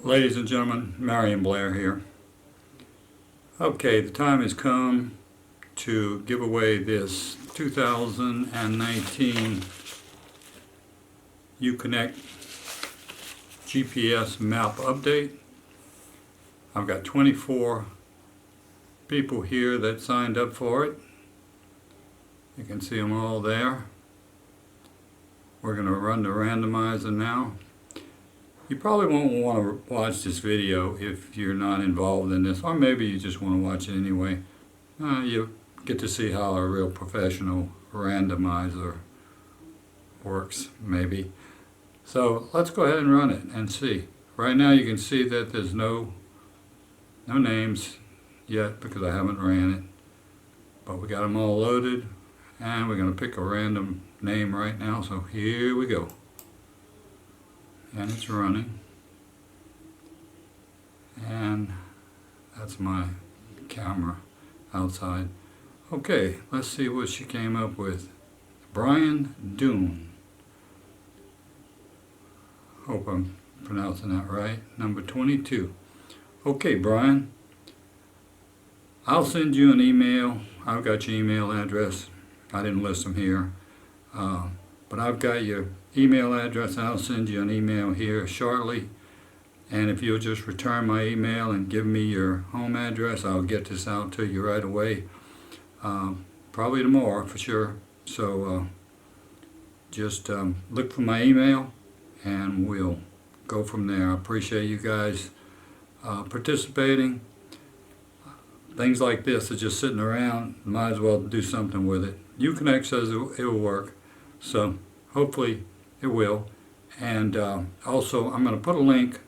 Ladies and gentlemen, Marion Blair here. Okay, the time has come to give away this 2019 Uconnect GPS map update. I've got 24 people here that signed up for it. You can see them all there. We're going to run the randomizer now. You probably won't want to watch this video if you're not involved in this, or maybe you just want to watch it anyway. You get to see how a real professional randomizer works, maybe. So let's go ahead and run it and see. Right now you can see that there's no names yet because I haven't ran it. But we got them all loaded, and we're going to pick a random name right now. So here we go. And it's running, and that's my camera outside. Okay, let's see what she came up with. Brian Doon. Hope I'm pronouncing that right. Number 22. Okay, Brian, I'll send you an email. I've got your email address. I didn't list them here, but I've got your email address. I'll send you an email here shortly, and if you'll just return my email and give me your home address, I'll get this out to you right away, probably tomorrow for sure. So just look for my email and we'll go from there. I appreciate you guys participating. Things like this are just sitting around, might as well do something with it. Uconnect says it will work, so hopefully it will. And also I'm going to put a link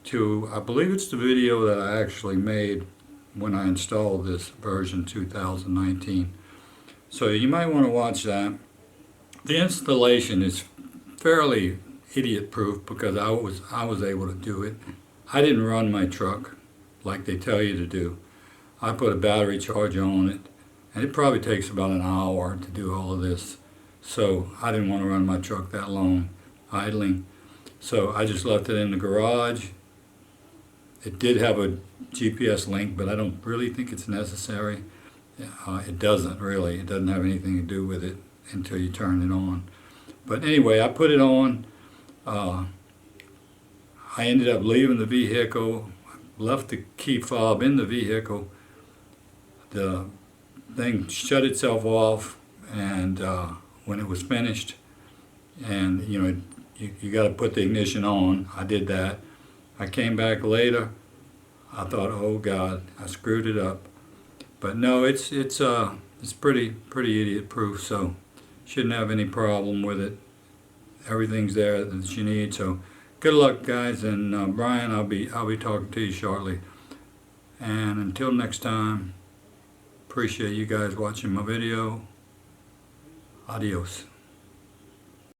to, I believe it's the video that I actually made when I installed this version 2019. So you might want to watch that. The installation is fairly idiot proof because I was able to do it. I didn't run my truck like they tell you to do. I put a battery charger on it, and it probably takes about an hour to do all of this. So I didn't want to run my truck that long idling, so I just left it in the garage. It did have a GPS link, but I don't really think it's necessary. It doesn't really. It doesn't have anything to do with it until you turn it on. But anyway, I put it on. I ended up leaving the vehicle, left the key fob in the vehicle. The thing shut itself off, and when it was finished, and you got to put the ignition on. I did that. I came back later. I thought, oh God, I screwed it up. But no, it's pretty idiot proof. So shouldn't have any problem with it. Everything's there that you need. So good luck, guys. And Brian, I'll be talking to you shortly. And until next time, appreciate you guys watching my video. Adios.